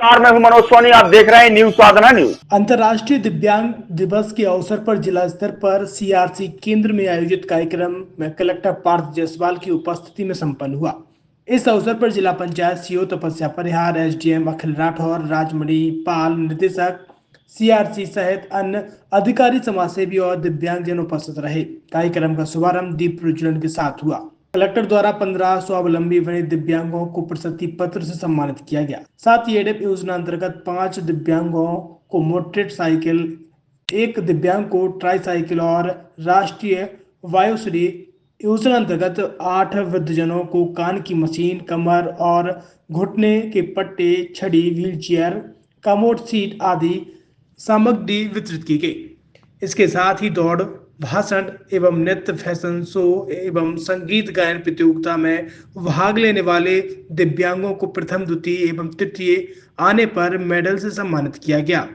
मैं हूं मनोज सोनी, आप देख रहे हैं न्यूज साधना न्यूज। अंतर्राष्ट्रीय दिव्यांग दिवस के अवसर पर जिला स्तर पर सीआरसी केंद्र में आयोजित कार्यक्रम में कलेक्टर पार्थ जायसवाल की उपस्थिति में संपन्न हुआ। इस अवसर पर जिला पंचायत सीओ तपस्या परिहार, एसडीएम अखिल राठौर, राजमणि पाल, निदेशक सीआरसी सहित अन्य अधिकारी, समाजसेवी और दिव्यांगजन उपस्थित रहे। कार्यक्रम का शुभारंभ दीप प्रज्वलन के साथ हुआ। कलेक्टर द्वारा 15 स्वावलंबी बने दिव्यांगों को प्रशस्ति पत्र से सम्मानित किया गया। साथ ही एडप योजना अंतर्गत 5 दिव्यांगों को मोटरेड साइकिल, 1 दिव्यांग को ट्राईसाइकिल और राष्ट्रीय वायुश्री योजना अंतर्गत 8 वृद्धजनों को कान की मशीन, कमर और घुटने के पट्टे, छड़ी, व्हीलचेयर, कमोड सीट आदि सामग्री वितरित की गई। इसके साथ ही दौड़, भाषण एवं नृत्य, फैशन शो एवं संगीत गायन प्रतियोगिता में भाग लेने वाले दिव्यांगों को प्रथम, द्वितीय एवं तृतीय आने पर मेडल से सम्मानित किया गया।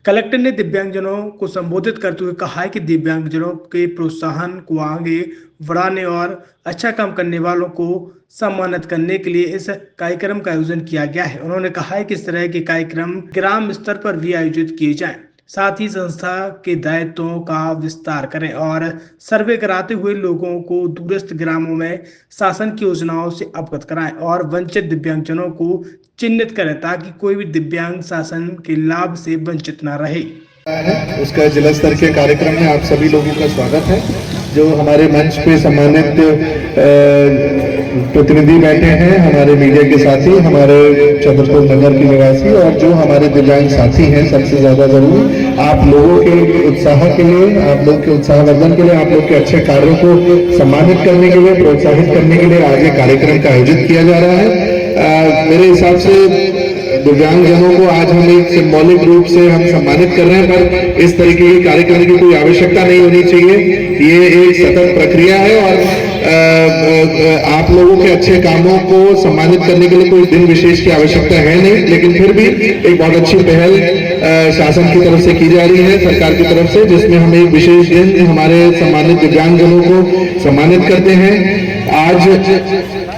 कलेक्टर ने दिव्यांगजनों को संबोधित करते हुए कहा है कि दिव्यांगजनों के प्रोत्साहन को आगे बढ़ाने और अच्छा काम करने वालों को सम्मानित करने के लिए इस कार्यक्रम का आयोजन किया गया है। उन्होंने कहा है कि इस तरह के कार्यक्रम ग्राम स्तर पर भी आयोजित किए जाएं। साथ ही संस्था के दायित्वों का विस्तार करें और सर्वे कराते हुए लोगों को दूरस्थ ग्रामों में शासन की योजनाओं से अवगत कराएं और वंचित दिव्यांगजनों को चिन्हित करें ताकि कोई भी दिव्यांग शासन के लाभ से वंचित न रहे। उसका जिला स्तर के कार्यक्रम में आप सभी लोगों का स्वागत है। जो हमारे मंच पे सम्मानित प्रतिनिधि बैठे हैं, हमारे मीडिया के साथी, हमारे छतरपुर नगर के निवासी और जो हमारे दिव्यांग साथी हैं, सबसे ज्यादा जरूरी आप लोगों के उत्साह के लिए, आप लोग के उत्साहवर्धन के लिए, आप लोग के अच्छे कार्यों को सम्मानित करने के लिए, प्रोत्साहित करने के लिए आज ये कार्यक्रम का आयोजित किया जा रहा है। मेरे हिसाब से दिव्यांगजनों को आज हम एक सिंबॉलिक रूप से हम सम्मानित कर रहे हैं, पर इस तरीके के कार्यक्रम की कोई आवश्यकता नहीं होनी चाहिए। ये एक सतत प्रक्रिया है और आप लोगों के अच्छे कामों को सम्मानित करने के लिए कोई दिन विशेष की आवश्यकता है नहीं, लेकिन फिर भी एक बहुत अच्छी पहल शासन की तरफ से की जा रही है, सरकार की तरफ से, जिसमें हम एक विशेष दिन हमारे सम्मानित दिव्यांगजनों को सम्मानित करते हैं। आज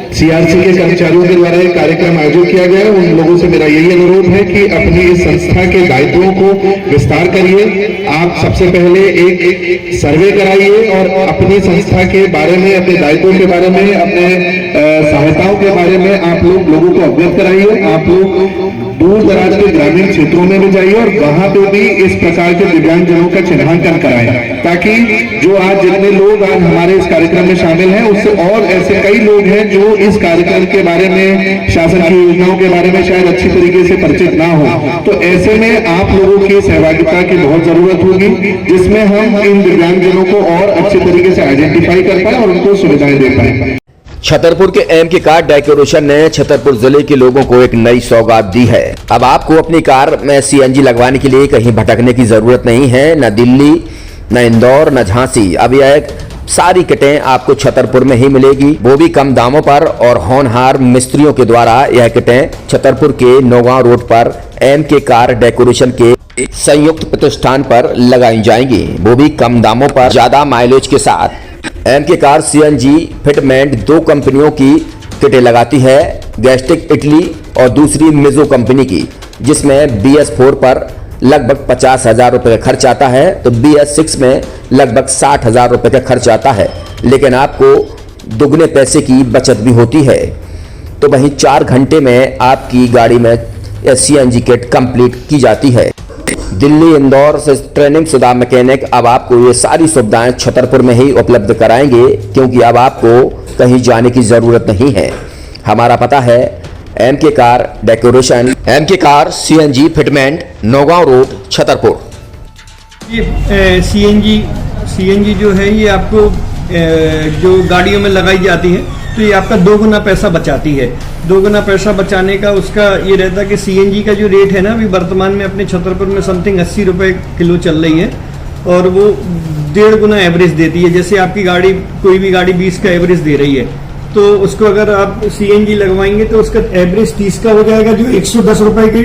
सीआरसी के कर्मचारियों के द्वारा एक कार्यक्रम आयोजित किया गया है। उन लोगों से मेरा यही अनुरोध है कि अपनी इस संस्था के दायित्वों को विस्तार करिए। आप सबसे पहले एक सर्वे कराइए और अपनी संस्था के बारे में, अपने दायित्वों के बारे में, अपने सहायताओं के बारे में आप लोगों को अवगत कराइए। आप लोग दूर दराज के ग्रामीण क्षेत्रों में भी जाइए और वहां पे भी इस प्रकार के दिव्यांगजनों का चिन्हांकन कराएं, ताकि जो आज जितने लोग आज हमारे इस कार्यक्रम में शामिल हैं, उससे और ऐसे कई लोग हैं जो इस कार्यक्रम के बारे में, शासन की योजनाओं के बारे में शायद अच्छी तरीके से परिचित ना हो। तो ऐसे में आप लोगों की सहभागिता की बहुत जरूरत होगी, जिसमें हम इन दिव्यांगजनों को और अच्छे तरीके से आइडेंटिफाई कर पाए और उनको सुविधाएं दे पाए। छतरपुर के एमके कार डेकोरेशन ने छतरपुर जिले के लोगों को एक नई सौगात दी है। अब आपको अपनी कार में सीएनजी लगवाने के लिए कहीं भटकने की जरूरत नहीं है, न दिल्ली, न इंदौर, न झांसी। अब यह सारी किटें आपको छतरपुर में ही मिलेगी, वो भी कम दामों पर और होनहार मिस्त्रियों के द्वारा। यह किटें छतरपुर के नौगांव रोड पर एमके कार डेकोरेशन के संयुक्त प्रतिष्ठान पर लगाई जाएंगी, वो भी कम दामों पर, ज्यादा माइलेज के साथ। एमके कार सीएनजी फिटमेंट 2 कंपनियों की किटें लगाती है, गैस्टिक इटली और दूसरी मिजो कंपनी की, जिसमें BS4 पर लगभग 50,000 रुपये का खर्च आता है, तो BS6 में लगभग 60,000 रुपये का खर्च आता है, लेकिन आपको दुगने पैसे की बचत भी होती है। तो वहीं 4 घंटे में आपकी गाड़ी में सीएनजी किट कंप्लीट की जाती है। दिल्ली, इंदौर से ट्रेनिंग शुदा मैकेनिक अब आपको ये सारी सुविधाएं छतरपुर में ही उपलब्ध कराएंगे, क्योंकि अब आपको कहीं जाने की जरूरत नहीं है। हमारा पता है MK car decoration, MK car CNG fitment, Naugaon road, Chhatarpur. ये सीएनजी जो है ये आपको जो गाड़ियों में लगाई जाती है, तो ये आपका 2 गुना पैसा बचाती है। 2 गुना पैसा बचाने का उसका ये रहता है कि सीएनजी का जो रेट है ना, अभी वर्तमान में अपने छतरपुर में समथिंग 80 रुपये किलो चल रही है और वो 1.5 गुना एवरेज देती है। जैसे आपकी गाड़ी, कोई भी गाड़ी 20 का एवरेज दे रही है, तो उसको अगर आप सीएनजी लगवाएंगे तो उसका एवरेज 30 का हो जाएगा, जो 110 रुपए की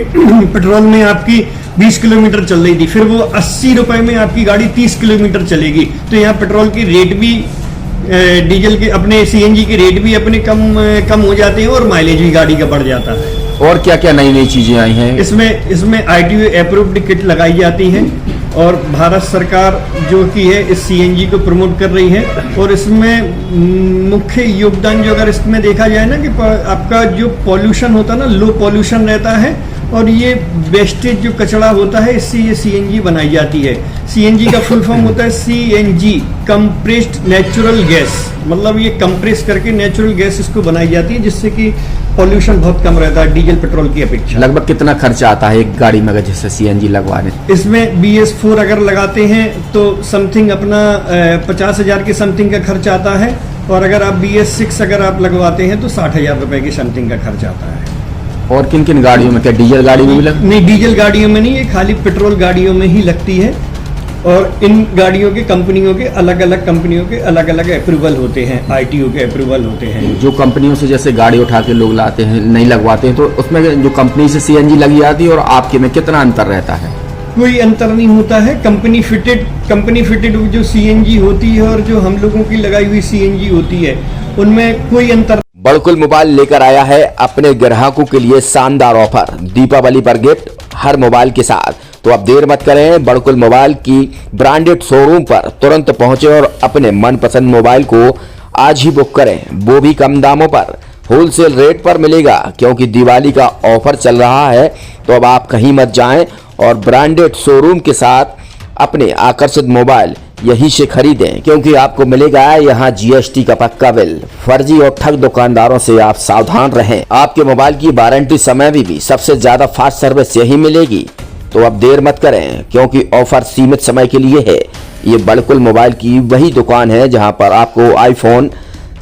पेट्रोल में आपकी 20 किलोमीटर चल रही थी, फिर वो 80 रुपए में आपकी गाड़ी 30 किलोमीटर चलेगी। तो यहाँ पेट्रोल की रेट भी, डीजल के, अपने सीएनजी के रेट भी अपने कम हो जाते हैं और माइलेज भी गाड़ी का बढ़ जाता है। और क्या क्या नई नई चीजें आई हैं? इसमें ITO अप्रूव्ड किट लगाई जाती है और भारत सरकार जो की है इस CNG को प्रमोट कर रही है। और इसमें मुख्य योगदान जो अगर इसमें देखा जाए ना कि आपका जो पॉल्यूशन होता है ना, लो पॉल्यूशन रहता है और ये वेस्टेज जो कचरा होता है इससे ये CNG बनाई जाती है। CNG का फुल फॉर्म होता है CNG, कंप्रेस्ड नेचुरल गैस, मतलब ये कंप्रेस करके नेचुरल गैस इसको बनाई जाती है जिससे कि पॉल्यूशन बहुत कम रहता है डीजल पेट्रोल की अपेक्षा। लगभग कितना खर्चा आता है एक गाड़ी में अगर जैसे CNG लगवाने? इसमें BS4 अगर लगाते हैं तो समथिंग अपना 50,000 के समथिंग का खर्च आता है और अगर आप BS6 अगर आप लगवाते हैं तो 60,000 रुपए की समथिंग का खर्च आता है। और किन किन गाड़ियों में, क्या डीजल गाड़ी में भी लगती? नहीं, डीजल गाड़ियों में नहीं, ये खाली पेट्रोल गाड़ियों में ही लगती है। और इन गाड़ियों के कंपनियों के अलग अलग अप्रूवल होते हैं, ITO के अप्रूवल होते हैं। जो कंपनियों से जैसे गाड़ी उठा के लोग लाते हैं, नहीं लगवाते हैं, तो उसमें जो कंपनी से CNG लगी जाती है और आपके में कितना अंतर रहता है? कोई अंतर नहीं होता है। कंपनी फिटेड जो CNG होती है और जो हम लोगों की लगाई हुई CNG होती है उनमें कोई अंतर। बड़कुल मोबाइल लेकर आया है अपने ग्राहकों के लिए शानदार ऑफर, दीपावली पर गिफ्ट हर मोबाइल के साथ। तो अब देर मत करें, बड़कुल मोबाइल की ब्रांडेड शोरूम पर तुरंत पहुंचे और अपने मनपसंद मोबाइल को आज ही बुक करें, वो भी कम दामों पर, होलसेल रेट पर मिलेगा। क्योंकि दिवाली का ऑफर चल रहा है तो अब आप कहीं मत जाएं और ब्रांडेड शोरूम के साथ अपने आकर्षित मोबाइल यहीं से खरीदें, क्योंकि आपको मिलेगा यहाँ GST का पक्का बिल। फर्जी और ठग दुकानदारों से आप सावधान रहें। आपके मोबाइल की वारंटी समय में भी सबसे ज्यादा फास्ट सर्विस यही मिलेगी। तो अब देर मत करें, क्योंकि ऑफर सीमित समय के लिए है। ये बड़कुल मोबाइल की वही दुकान है जहां पर आपको iPhone,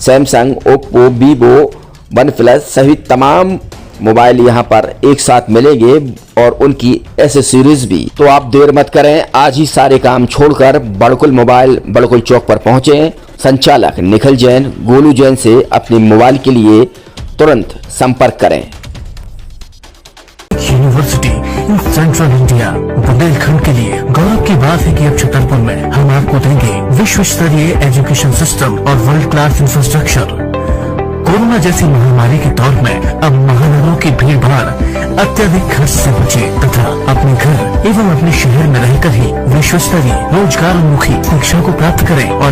Samsung, Oppo, Vivo, OnePlus सहित तमाम मोबाइल यहां पर एक साथ मिलेंगे और उनकी एसेसरीज भी। तो आप देर मत करें, आज ही सारे काम छोड़कर बड़कुल मोबाइल बड़कुल चौक पर पहुंचे। संचालक निखिल जैन, गोलू जैन से अपने मोबाइल के लिए तुरंत संपर्क करें। University in central India Bundelkhand के लिए गौरव की बात है कि अब छतरपुर में हम आपको देंगे विश्व स्तरीय एजुकेशन सिस्टम और वर्ल्ड क्लास इंफ्रास्ट्रक्चर। कोरोना जैसी महामारी के दौर में अब महानगरों की भीड़ भाड़ अत्यधिक खर्च से बचे तथा अपने घर एवं अपने शहर में रहकर ही विश्व स्तरीय रोजगार उन्मुखी शिक्षा को प्राप्त करें और